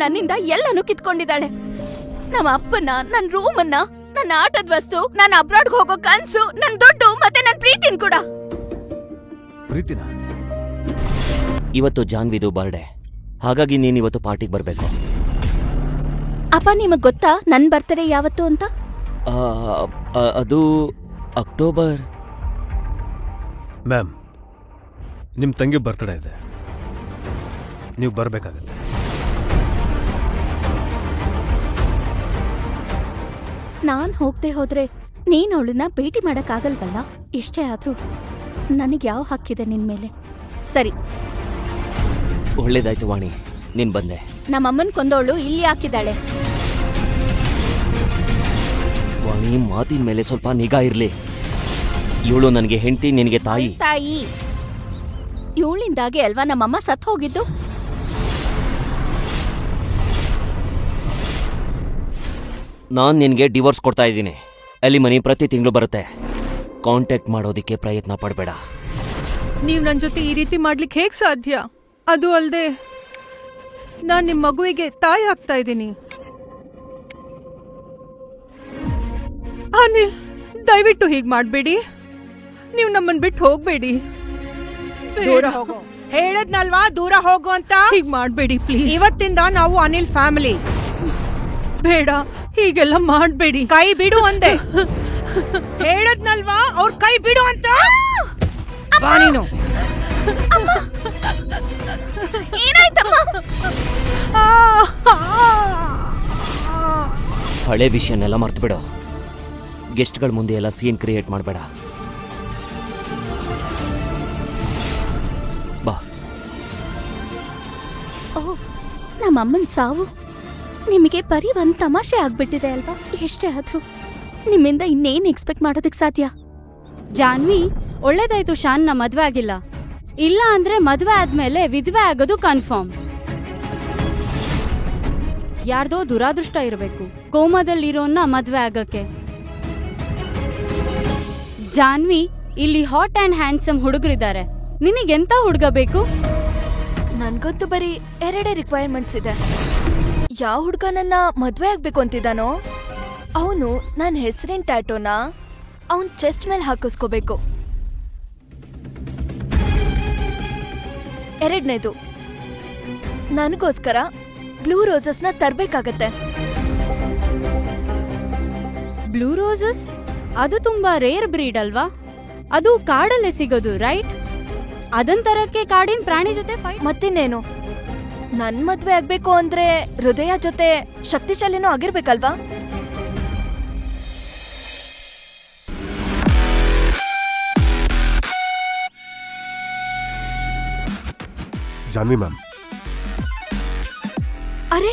ನನ್ನಿಂದ ಎಲ್ಲನೂ ಕಿತ್ಕೊಂಡಿದ್ದಾಳೆ. ನಮ್ಮ ಅಪ್ಪನ, ನನ್ ರೂಮನ್ನ, ನನ್ನ ಆಟದ ವಸ್ತು, ನನ್ನ ಅಬ್ರಾಡ್ಗೆ ಹೋಗೋ ಕನ್ಸು, ನನ್ ದುಡ್ಡು ಮತ್ತೆ ನನ್ ಪ್ರೀತಿನ್ ಕೂಡ. ಪ್ರೀತಿನ? ಇವತ್ತು ಜಾನ್ವಿದು ಬರ್ಡೇ, ಹಾಗಾಗಿ ನೀನ್ ಇವತ್ತು ಪಾರ್ಟಿಗೆ ಬರ್ಬೇಕು. ಅಪ್ಪ, ನಿಮಗ್ ಗೊತ್ತಾ ನನ್ ಬರ್ತಡೇ ಯಾವತ್ತು ಅಂತ? ಅದು ಅಕ್ಟೋಬರ್. ಮ್ಯಾಮ್, ನಿಮ್ ತಂಗಿ ಬರ್ತಡೇ ಇದೆ, ನೀವು ಬರ್ಬೇಕಾಗತ್ತೆ. ನಾನ್ ಹೋಗ್ದೆ ಹೋದ್ರೆ ನೀನ್ ಅವಳನ್ನ ಭೇಟಿ ಮಾಡಕ್ ಆಗಲ್ವಲ್ಲ? ಎಷ್ಟೇ ಆದ್ರೂ ನನಗ್ ಯಾವ ಹಕ್ಕಿದೆ ನಿನ್ ಮೇಲೆ? ಸರಿ, ಒಳ್ಳೇದಾಯ್ತು ವಾಣಿ, ನೀನ್ ಬಂದೆ. ನಮ್ಮಮ್ಮನ್ ಕೊಂದವಳು ಇಲ್ಲಿ ಹಾಕಿದ್ದಾಳೆ. ವಾಣಿ, ಮಾತಿನ ಮೇಲೆ ಸ್ವಲ್ಪ ನಿಗಾ ಇರ್ಲಿ. ಇವಳು ನನಗೆ ಹೆಂಡತಿ, ನಿನಗೆ ತಾಯಿ. ತಾಯಿ ಇವಳಿಂದಾಗೆ ಅಲ್ವಾ ನಮ್ಮಮ್ಮ ಸತ್ ಹೋಗಿದ್ದು? ನಾನ್ ನಿನ್ಗೆ ಡಿವೋರ್ಸ್ ಕೊಡ್ತಾ ಇದ್ದೀನಿ. ಅಲಿಮನಿ ಪ್ರತಿ ತಿಂಗಳು ಬರುತ್ತೆ. ಕಾಂಟ್ಯಾಕ್ಟ್ ಮಾಡೋದಿಕ್ಕೆ ಪ್ರಯತ್ನ ಪಡಬೇಡ. ನೀವ್ ನನ್ ಜೊತೆ ಈ ರೀತಿ ಮಾಡ್ಲಿಕ್ಕೆ ಹೇಗ್ ಸಾಧ್ಯ? ಅದು ಅಲ್ದೆ ನಾನ್ ನಿಮ್ ಮಗುವಿಗೆ ತಾಯಿ ಆಗ್ತಾ ಇದ್ದೀನಿ. ಅನಿಲ್, ದಯವಿಟ್ಟು ಹೀಗ್ ಮಾಡ್ಬೇಡಿ. ನೀವ್ ನಮ್ಮನ್ ಬಿಟ್ಟು ಹೋಗ್ಬೇಡಿ. ದೂರ ಹೋಗು. ಹೇಳದ್ನಲ್ವಾ ದೂರ ಹೋಗು ಅಂತ. ಹೀಗ್ ಮಾಡ್ಬೇಡಿ ಪ್ಲೀಸ್. ಇವತ್ತಿಂದ ನಾವು ಅನಿಲ್ ಫ್ಯಾಮಿಲಿ. ಬೇಡ, ಹೀಗೆಲ್ಲ ಮಾಡ್ಬೇಡಿ. ಕೈ ಬಿಡು ಅಂದೆ. ಹೇಳದ್ನಲ್ವಾ ಅವ್ರ ಕೈ ಬಿಡು ಅಂತ. ಬಾ ನೀನು. ಏನಾಯ್ತಮ್ಮ? ಹಳೆ ವಿಷಯನೆಲ್ಲ ಮರ್ತು ಬಿಡು. ಗೆಸ್ಟ್ಗಳ ಮುಂದೆ ಎಲ್ಲ ಸೀನ್ ಕ್ರಿಯೇಟ್ ಮಾಡಬೇಡ. ಬಾ. ಓ, ನಮ್ಮಮ್ಮನ್ ಸಾವು ನಿಮಗೆ ಬರೀ ಒಂದ್ ತಮಾಷೆ ಆಗ್ಬಿಟ್ಟಿದೆ ಅಲ್ವಾ? ಎಷ್ಟೇ ಆದ್ರೂ ನಿಮ್ಮಿಂದ ಇನ್ನೇನ್ ಎಕ್ಸ್ಪೆಕ್ಟ್ ಮಾಡೋದಕ್ ಸಾಧ್ಯ? ಜಾನ್ವಿ, ಒಳ್ಳೇದಾಯ್ತು ಶಾನ್ನ ಮದ್ವೆ ಆಗಿಲ್ಲ. ಇಲ್ಲ ಅಂದ್ರೆ ಮದ್ವೆ ಆದ್ಮೇಲೆ ವಿಧವೆ ಆಗೋದು ಕನ್ಫರ್ಮ್. ಯಾರ್ದೋ ದುರಾದೃಷ್ಟ ಇರಬೇಕು ಕೋಮದಲ್ಲಿರೋನ್ನ ಮದ್ವೆ ಆಗಕ್ಕೆ. ಜಾನ್ವಿ, ಇಲ್ಲಿ ಹಾಟ್ ಅಂಡ್ ಹ್ಯಾಂಡ್ಸಮ್ ಹುಡುಗರಿದ್ದಾರೆ. ನಿನಗೆಂತ ಹುಡುಗ ಬೇಕು? ನನ್ಗಂತೂ ಬರೀ ಎರಡೇ ರಿಕ್ವೈರ್ಮೆಂಟ್ಸ್ ಇದೆ. ಯಾವ ಹುಡ್ಗ ನನ್ನ ಮದ್ವೆ ಆಗ್ಬೇಕು ಅಂತಿದ್ದಾನೋ ಅವನು ನನ್ನ ಹೆಸರಿನ ಟ್ಯಾಟೋನ ಅವನ್ ಚೆಸ್ಟ್ ಮೇಲೆ ಹಾಕಿಸ್ಕೋಬೇಕು. ಎರಡನೇದು, ನನಗೋಸ್ಕರ ಬ್ಲೂ ರೋಸಸ್ನ ತರ್ಬೇಕಾಗತ್ತೆ. Blue roses? ಅದು ತುಂಬಾ ರೇರ್ ಬ್ರೀಡ್ ಅಲ್ವಾ? ಅದು ಕಾಡಲ್ಲೇ ಸಿಗೋದು, ರೈಟ್? ಅದನ್ ತರಕ್ಕೆ ಕಾಡಿನ ಪ್ರಾಣಿ ಜೊತೆ ಫೈಟ್. ಮತ್ತಿನ್ನೇನು, ನನ್ ಮದ್ವೆ ಆಗ್ಬೇಕು ಅಂದ್ರೆ ಹೃದಯ ಜೊತೆ ಶಕ್ತಿಶಾಲಿನೂ ಆಗಿರ್ಬೇಕಲ್ವಾ? ಜಾನ್ವಿ ಮ್ಯಾಮ್. ಅರೆ,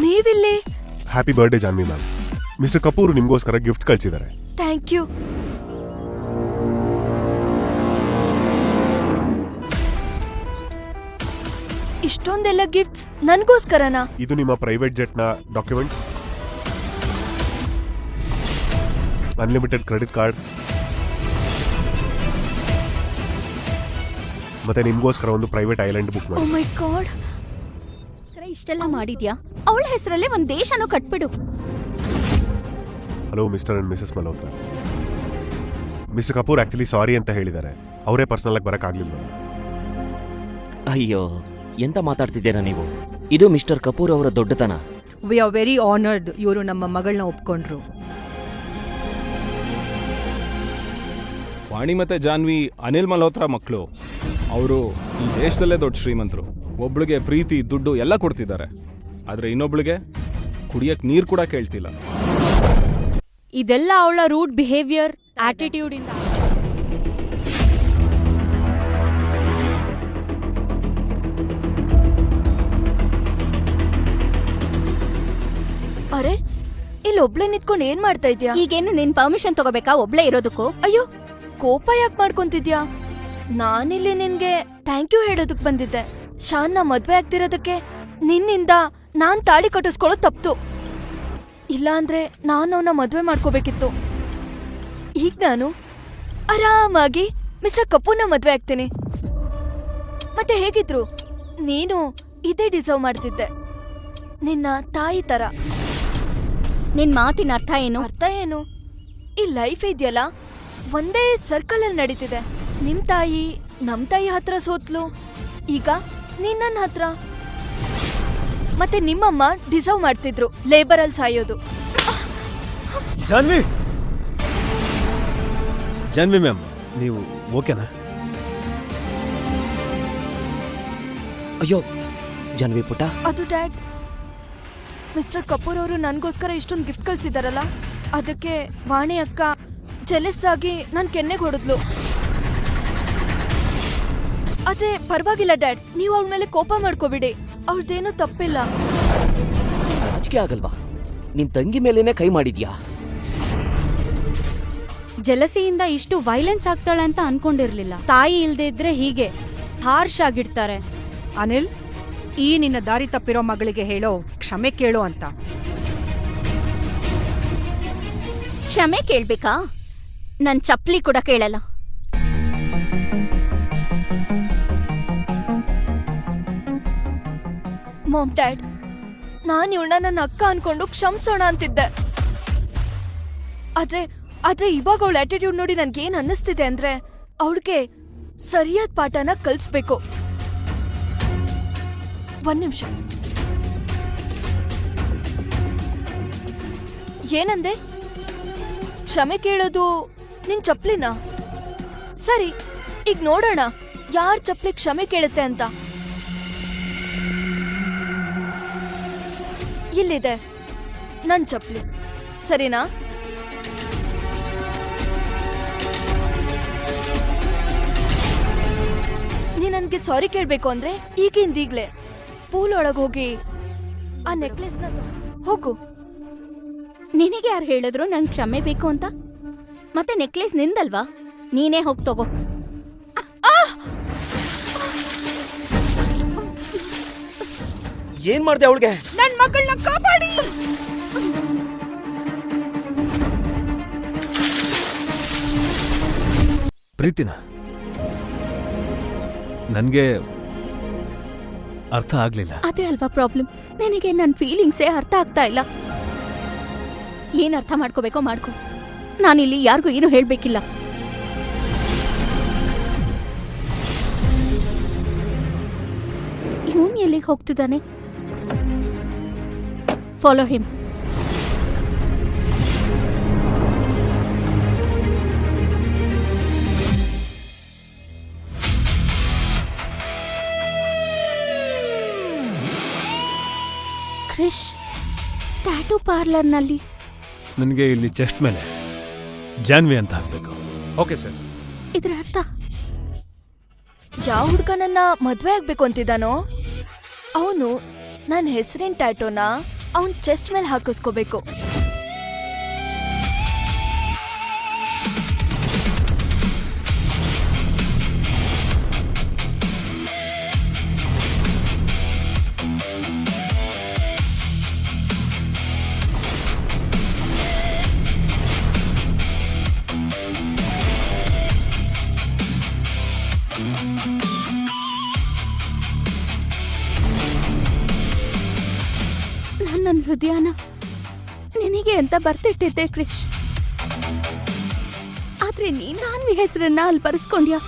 ನೀವಿಲ್ಲಿ? Happy birthday Janhvi ma'am. Mr Kapoor ನಿಮ್ಗೋಸ್ಕರ ಗಿಫ್ಟ್ ಕಳಿಸಿದ್ದಾರೆ. Thank you. ಇಷ್ಟೊಂದೆಲ್ಲ ಗಿಫ್ಟ್ಸ್ ನನ್ಗೋಸ್ಕರನಾ? ಇದು ನಿಮ್ಮ ಪ್ರೈವೇಟ್ ಜೆಟ್ ನ ಡಾಕ್ಯುಮೆಂಟ್ಸ್, ಅನ್ಲಿಮಿಟೆಡ್ ಕ್ರೆಡಿಟ್ ಕಾರ್ಡ್, ಮತ್ತೆ ನಿಮ್ಗೋಸ್ಕರ ಒಂದು ಪ್ರೈವೇಟ್ ಐಲ್ಯಾಂಡ್ ಬುಕ್ ಮಾಡಿ. ಓ ಮೈ ಗಾಡ್, ಇಷ್ಟೆಲ್ಲ ಮಾಡಿದ್ಯಾ? ಅವಳ ಹೆಸರಲ್ಲೇ ಒಂದ್ ದೇಶನೂ ಕಟ್ಬಿಡು. Hello Mr and Mrs Malhotra. Mr Kapoor actually sorry ಅಂತ ಹೇಳಿದ್ದಾರೆ. ಅವರೇ ಪರ್ಸನಲ್ ಆಗಿ ಬರಕ್ಕಾಗ್ಲಿಲ್ಲ. ಅಯ್ಯೋ, ಎಂತ ಮಾತಾಡ್ತಿದ್ದೀರಾ ನೀವು? ಇದು ಮಿಸ್ಟರ್ ಕಪೂರ್ ಅವರ ದೊಡ್ಡತನ. ವಿ ಆರ್ ವೆರಿ ಆನರ್ಡ್ ಇವರು ನಮ್ಮ ಮಗಳನ್ನ ಒಪ್ಕೊಂಡ್ರು. ವಾಣಿ ಮತ್ತೆ ಜಾನ್ವಿ ಅನಿಲ್ ಮಲ್ಹೋತ್ರಾ ಮಕ್ಕಳು. ಅವರು ಈ ದೇಶದಲ್ಲೇ ದೊಡ್ಡ ಶ್ರೀಮಂತರು. ಒಬ್ಳಿಗೆ ಪ್ರೀತಿ, ದುಡ್ಡು ಎಲ್ಲ ಕೊಡ್ತಿದ್ದಾರೆ, ಆದ್ರೆ ಇನ್ನೊಬ್ಳಿಗೆ ಕುಡಿಯಕ್ ನೀರ್ ಕೂಡ ಕೇಳ್ತಿಲ್ಲ. ಇದೆಲ್ಲ ಅವಳ ರೂಡ್ ಬಿಹೇವಿಯರ್, ಆಟಿಟ್ಯೂಡ್ ಇಂದ. ಅರೆ, ಇಲ್ಲಿ ಒಬ್ಳೆ ನಿಂತ್ಕೊಂಡು ಏನ್ ಮಾಡ್ತಾ ಇದ್ಯಾ? ಈಗೇನು ನಿನ್ ಪರ್ಮಿಷನ್ ತಗೋಬೇಕಾ ಒಬ್ಳೆ ಇರೋದಕ್ಕೂ? ಅಯ್ಯೋ, ಕೋಪ ಯಾಕೆ ಮಾಡ್ಕೊಂತಿದ್ಯಾ? ನಾನಿಲ್ಲಿ ನಿನ್ಗೆ ಥ್ಯಾಂಕ್ ಯು ಹೇಳೋದಕ್ ಬಂದಿದ್ದೆ. ಶಾನ್ನ ಮದ್ವೆ ಆಗ್ತಿರೋದಕ್ಕೆ ನಿನ್ನಿಂದ ನಾನ್ ತಾಳಿ ಕಟ್ಟಿಸ್ಕೊಳ್ಳೋದು ತಪ್ತು. ಇಲ್ಲ ಅಂದ್ರೆ ನಾನು ಅವನ ಮದ್ವೆ ಮಾಡ್ಕೋಬೇಕಿತ್ತು. ಈಗ ನಾನು ಆರಾಮಾಗಿ ಮಿಸ್ಟರ್ ಕಪೂರ್ನ ಮದ್ವೆ ಆಗ್ತೀನಿ. ಮತ್ತೆ ಹೇಗಿದ್ರು ನೀನು ಇದೇ ಡಿಸರ್ವ್ ಮಾಡ್ತಿದ್ದೆ. ನಿನ್ನ ತಾಯಿ ತರ. ನಿನ್ ಮಾತಿನ ಅರ್ಥ ಏನು? ಅರ್ಥ ಏನು? ಈ ಲೈಫ್ ಇದೆಯಲ್ಲ ಒಂದೇ ಸರ್ಕಲ್ ಅಲ್ಲಿ ನಡೀತಿದೆ. ನಿಮ್ ತಾಯಿ ನಮ್ ತಾಯಿ ಹತ್ರ ಸೋತ್ಲು, ಈಗ ನೀನ್ ನನ್ನ ಹತ್ರ. ಮತ್ತೆ ನಿಮ್ಮಮ್ಮ ಡಿಸರ್ವ್ ಮಾಡ್ತಿದ್ರು ಲೇಬರ್ ಅಲ್ಲಿ ಸಾಯೋದು. ಜಾನ್ವಿ ಜಾನ್ವಿ ಮ್ಯಾಮ್, ನೀವು ಓಕೆನಾ? ಅಯ್ಯೋ ಜಾನ್ವಿ ಪುಟ, ಅದು ಡ್ಯಾಡ್, ಮಿಸ್ಟರ್ ಕಪೂರ್ ಅವರು ನನ್ಗೋಸ್ಕರ ಇಷ್ಟೊಂದು ಗಿಫ್ಟ್ ಕಳ್ಸಿದಾರಲ್ಲ, ಅದಕ್ಕೆ ವಾಣಿ ಅಕ್ಕ ಜೆಲಸ್ ಆಗಿ ನನ್ ಕೆನ್ನೆಗೆ ಹೊಡೆದ್ಲು. ಆದ್ರೆ ಪರವಾಗಿಲ್ಲ ಡ್ಯಾಡ್, ನೀವು ಅವಳ ಮೇಲೆ ಕೋಪ ಮಾಡ್ಕೋಬಿಡಿ, ಅವಳದೇನೂ ತಪ್ಪಿಲ್ಲ. ನಾಚಿಕೆ ಆಗಲ್ವಾ? ನಿನ್ ತಂಗಿ ಮೇಲೇನೆ ಕೈ ಮಾಡಿದ್ಯಾ? ಜಲಸಿಯಿಂದ ಇಷ್ಟು ವೈಲೆನ್ಸ್ ಆಗ್ತಾಳೆ ಅಂತ ಅನ್ಕೊಂಡಿರ್ಲಿಲ್ಲ. ತಾಯಿ ಇಲ್ದೇ ಇದ್ರೆ ಹೀಗೆ ಹಾರ್ಷ್ ಆಗಿಡ್ತಾರೆ. ಅನಿಲ್, ಈ ನಿನ್ನ ದಾರಿ ತಪ್ಪಿರೋ ಮಗಳಿಗೆ ಹೇಳೋ ಕ್ಷಮೆ ಕೇಳೋ ಅಂತ. ಕ್ಷಮೆ ಕೇಳ್ಬೇಕಾ? ನನ್ ಚಪ್ಲಿ ಕೂಡ ಕೇಳಲ್ಲ. ಮಾಮ್ ಡ್ಯಾಡ್, ನಾನ್ ಇವಳನ್ನ ನನ್ನ ಅಕ್ಕ ಅನ್ಕೊಂಡು ಕ್ಷಮಿಸೋಣ ಅಂತಿದ್ದೆ. ಆದ್ರೆ ಇವಾಗ ಅವಳ ಆಟಿಟ್ಯೂಡ್ ನೋಡಿ ನನ್ಗೇನ್ ಅನ್ನಿಸ್ತಿದೆ ಅಂದ್ರೆ ಅವಳಿಗೆ ಸರಿಯಾದ ಪಾಠನ ಕಲಿಸ್ಬೇಕು. ಒಂದ್ ನಿಮಿಷ. ಏನಂದೆ? ಕ್ಷಮೆ ಕೇಳೋದು ನಿನ್ ಚಪ್ಲಿನ? ಸರಿ, ಈಗ ನೋಡೋಣ ಯಾರ್ ಚಪ್ಲಿ ಕ್ಷಮೆ ಕೇಳುತ್ತೆ ಅಂತ. ಇಲ್ಲಿದೆ ನನ್ ಚಪ್ಲಿ, ಸರಿನಾ? ನೀ ನನ್ಗೆ ಸಾರಿ ಕೇಳ್ಬೇಕು ಅಂದ್ರೆ ಈಗಿಂದೀಗ್ಲೇ ಪೂಲ್ ಒಳಗ್ ಹೋಗಿ ಆ ನೆಕ್ಲೆಸ್ನ ಹೋಗು. ನಿನಗೆ ಯಾರು ಹೇಳಿದ್ರು ನನ್ ಕ್ಷಮೆ ಬೇಕು ಅಂತ? ಮತ್ತೆ ನೆಕ್ಲೆಸ್ ನಿಂದಲ್ವಾ? ನೀನೇ ಹೋಗ್ ತಗೋ. ಏನ್ ಮಾಡ್ದೆ ಅವಳಿಗೆ? ನನ್ ಮಗಳನ್ನ ಕಾಪಾಡಿ. ಪ್ರೀತಿನ ನನ್ಗೆ ಅರ್ಥ ಆಗ್ಲಿಲ್ಲ. ಅದೇ ಅಲ್ವಾ ಪ್ರಾಬ್ಲಮ್. ನಿನಗೆ ನನ್ನ ಫೀಲಿಂಗ್ಸೇ ಅರ್ಥ ಆಗ್ತಾ ಇಲ್ಲ. ಏನ್ ಅರ್ಥ ಮಾಡ್ಕೋಬೇಕೋ ಮಾಡ್ಕೊ. ನಾನಿಲ್ಲಿ ಯಾರಿಗೂ ಏನು ಹೇಳ್ಬೇಕಿಲ್ಲ. ಇವನ್ ಎಲ್ಲಿಗೆ ಹೋಗ್ತಿದ್ದಾನೆ? Follow him. ಕ್ರಿಶ್, ಟ್ಯಾಟೂ ಪಾರ್ಲರ್ನಲ್ಲಿ. ನನಗೆ ಇಲ್ಲಿ ಚೆಸ್ಟ್ ಮೇಲೆ ಜಾನ್ವಿ ಅಂತ ಹಾಕ್ಬೇಕು. Okay sir. ಇದ್ರ ಅರ್ಥ? ಯಾವ ಹುಡ್ಗ ನನ್ನ ಮದ್ವೆ ಆಗ್ಬೇಕು ಅಂತಿದ್ದಾನೋ ಅವನು ನನ್ನ ಹೆಸರಿನ ಟ್ಯಾಟೋನ ಅವನ್ ಚೆಸ್ಟ್ ಮೇಲೆ ಹಾಕಿಸ್ಕೋಬೇಕು. ನನ್ನ ಹೃದಯನ ನಿನಗೆ ಅಂತ ಬರ್ತಿಟ್ಟಿದ್ದೆ ಕ್ರಿಶ್. ಆದ್ರೆ ನೀನ್ ಜಾನ್ವಿ ಹೆಸರನ್ನ ಅಲ್ಲಿ ಬರ್ಸ್ಕೊಂಡ್ಯಾ?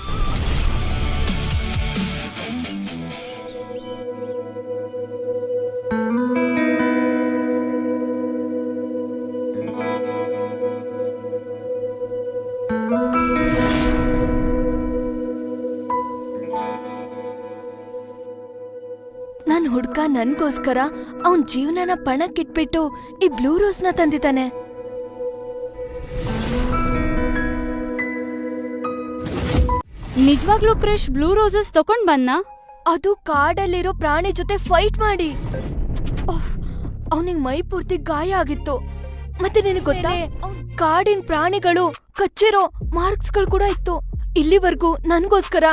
ನನ್ ಹುಡ್ಗ ನನ್ಗೋಸ್ಕರ ಅವನ್ ಜೀವನನ ಪಣಕ್ಕಿಟ್ಬಿಟ್ಟು ಈ ಬ್ಲೂ ರೋಸ್ನ ತಂದಿದ್ದಾನೆ. ನಿಜವಾಗ್ಲೂ ಕ್ರಿಶ್ ಬ್ಲೂ ರೋಸಸ್ ತಕೊಂಡ್ ಬಂದ? ಅದು ಕಾಡಲ್ಲಿರೋ ಪ್ರಾಣಿ ಜೊತೆ ಫೈಟ್ ಮಾಡಿ. ಅವನಿಗೆ ಮೈ ಪೂರ್ತಿ ಗಾಯ ಆಗಿತ್ತು. ಮತ್ತೆ ನಿನಗೆ ಗೊತ್ತಾ, ಕಾಡಿನ ಪ್ರಾಣಿಗಳು ಕಚ್ಚಿರೋ ಮಾರ್ಕ್ಸ್ಗಳು ಕೂಡ ಇತ್ತು. ಇಲ್ಲಿವರೆಗೂ ನನ್ಗೋಸ್ಕರ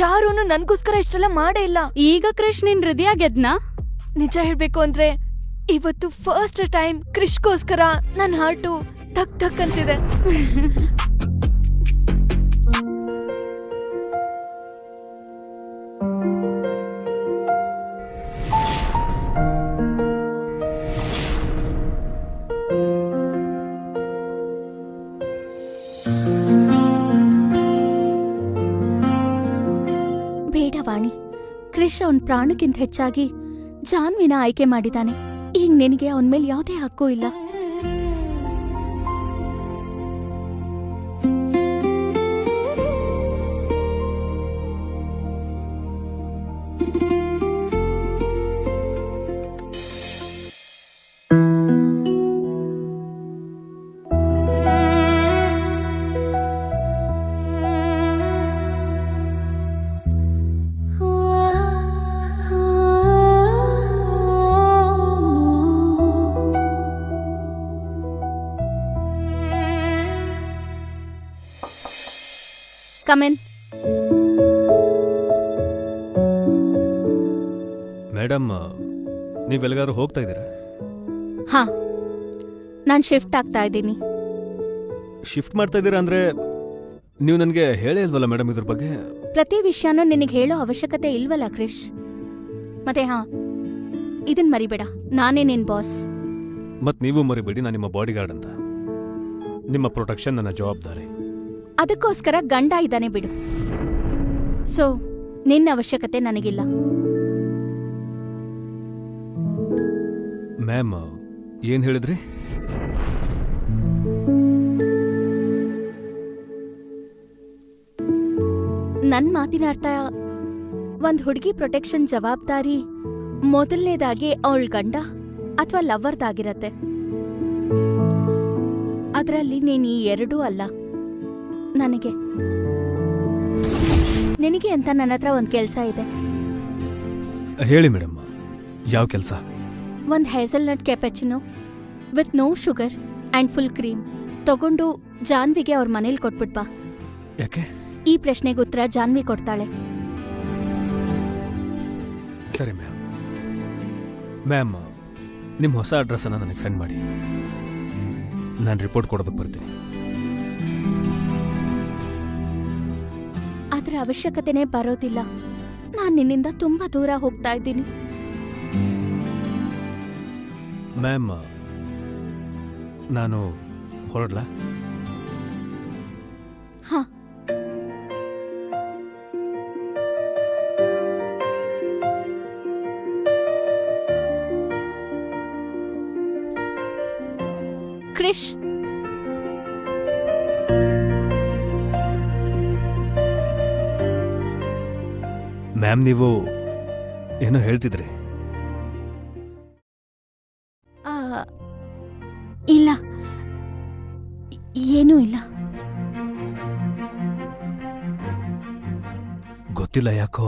ಯಾರೂನು ನನ್ಗೋಸ್ಕರ ಇಷ್ಟೆಲ್ಲ ಮಾಡೇ ಇಲ್ಲ. ಈಗ ಕ್ರಿಶ್ ನಿನ್ ಹೃದಯ ಗೆದ್ನಾ? ನಿಜ ಹೇಳ್ಬೇಕು ಅಂದ್ರೆ ಇವತ್ತು ಫಸ್ಟ್ ಟೈಮ್ ಕ್ರಿಶ್ಗೋಸ್ಕರ ನನ್ ಹಾರ್ಟು ಧಕ್ ಧಕ್ ಅಂತಿದೆ. ಕ್ರಿಶ್ ಅವನ್ ಪ್ರಾಣಕ್ಕಿಂತ ಹೆಚ್ಚಾಗಿ ಜಾನ್ವಿನ ಆಯ್ಕೆ ಮಾಡಿದಾನೆ. ಈಗ ನಿನಗೆ ಅವನ್ ಮೇಲೆ ಯಾವುದೇ ಹಕ್ಕು ಇಲ್ಲ. ಕಮೆನ್. ಮೇಡಮ್, ನೀವೆಲ್ಲಗಾರು ಹೋಗ್ತಾ ಇದ್ದೀರಾ? ಹಾ, ನಾನ್ ಶಿಫ್ಟ್ ಆಗ್ತಾ ಇದ್ದೀನಿ. ಶಿಫ್ಟ್ ಮಾಡ್ತಾ ಇದ್ದೀರಾ ಅಂದ್ರೆ ನೀವು ನನಗೆ ಹೇಳೇ ಇಲ್ವಲ್ಲ ಮೇಡಮ್ ಇದ್ರ ಬಗ್ಗೆ? ಪ್ರತಿ ವಿಷಯನೂ ನಿನಗೆ ಹೇಳೋ ಅವಶ್ಯಕತೆ ಇಲ್ವಲ್ಲ ಕ್ರಿಶ್. ಮತ್ತೆ ಹಾ, ಇದನ್ ಮರಿಬೇಡ, ನಾನೇ ನಿನ್ ಬಾಸ್. ಮತ್ ನೀವು ಮರಿಬೇಡಿ, ನಾನು ನಿಮ್ಮ ಬಾಡಿ ಗಾರ್ಡ್ ಅಂತ. ನಿಮ್ಮ ಪ್ರೊಟೆಕ್ಷನ್ ನನ್ನ ಜವಾಬ್ದಾರಿ. ಅದಕ್ಕೋಸ್ಕರ ಗಂಡ ಇದ್ದಾನೆ ಬಿಡು. ಸೊ ನಿನ್ನ ಅವಶ್ಯಕತೆ ನನಗಿಲ್ಲ. ಮ್ಯಾಮ್, ಏನ್ ಹೇಳಿದ್ರಿ? ನನ್ ಮಾತಿನ ಅರ್ಥ, ಒಂದ್ ಹುಡುಗಿ ಪ್ರೊಟೆಕ್ಷನ್ ಜವಾಬ್ದಾರಿ ಮೊದಲನೇದಾಗಿ ಅವಳ ಗಂಡ ಅಥವಾ ಲವ್ವರ್ದಾಗಿರತ್ತೆ. ಅದರಲ್ಲಿ ನೀನ್ ಈ ಎರಡೂ ಅಲ್ಲ. ನಿನಗೆ ಅಂತ ನನ್ನ ಹತ್ರ ಒಂದ್ ಕೆಲ್ಸ ಇದೆ. ಹೇಳಿ ಮೇಡಮ್, ಯಾವ ಕೆಲಸ? ಒಂದ್ hazelnut cappuccino with no sugar and full cream ತಗೊಂಡು ಜಾನ್ವಿಗೆ ಅವ್ರ ಮನೇಲಿ ಕೊಟ್ಬಿಟ್ಬಾ. ಯಾಕೆ? ಈ ಪ್ರಶ್ನೆಗೆ ಉತ್ತರ ಜಾನ್ವಿ ಕೊಡ್ತಾಳೆ. ಸರಿ ಮ್ಯಾಮ್. ಮ್ಯಾಮ್, ನಿಮ್ಮ ಹೊಸ ಅಡ್ರೆಸ್ಸನ್ನು ನನಗೆ ಸೆಂಡ್ ಮಾಡಿ. ನಾನು ರಿಪೋರ್ಟ್ ಕೊಡೋದಕ್ಕೆ ಬರ್ತೀನಿ. ಅದ್ರ ಅವಶ್ಯಕತೆನೇ ಬರೋದಿಲ್ಲ. ನಾನ್ ನಿನ್ನಿಂದ ತುಂಬಾ ದೂರ ಹೋಗ್ತಾ ಇದ್ದೀನಿ. ಮ್ಯಾಮ್, ನಾನು ಹೊರಡ್ಲಾ? ಹಾ, ಕ್ರಿಶ್, ಮ್ಯಾಮ್, ನೀವು ಏನೋ ಹೇಳ್ತಿದ್ರಿ? ಇಲ್ಲ, ಏನೂ ಇಲ್ಲ. ಗೊತ್ತಿಲ್ಲ ಯಾಕೋ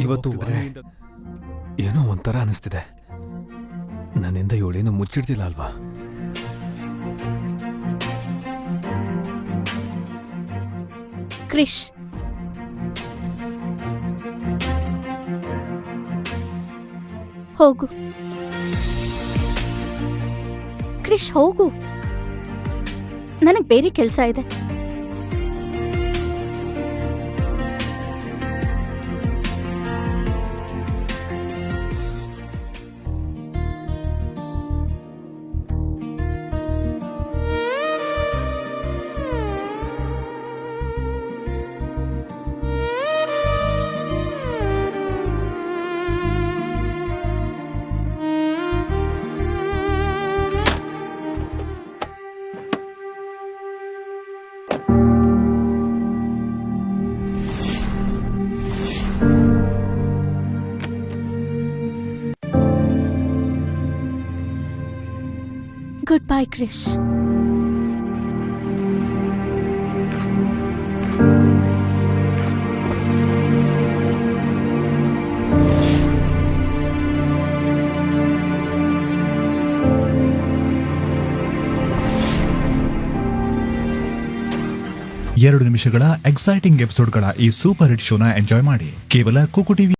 ಇವತ್ತು ಏನೋ ಒಂಥರ ಅನಿಸ್ತಿದೆ. ನನ್ನಿಂದ ಇವಳೇನು ಮುಚ್ಚಿಡ್ತಿಲ್ಲ ಅಲ್ವಾ? ಕ್ರಿಶ್, ಹೋಗು. ಕ್ರಿಶ್, ಹೋಗು. ನನಗ್ ಬೇರೆ ಕೆಲ್ಸ ಇದೆ. Goodbye, Krish. ಎರಡು ನಿಮಿಷಗಳ ಎಕ್ಸೈಟಿಂಗ್ ಎಪಿಸೋಡ್ಗಳ ಈ ಸೂಪರ್ ಹಿಟ್ ಶೋನ ಎಂಜಾಯ್ ಮಾಡಿ ಕೇವಲ ಕುಕು ಟಿವಿ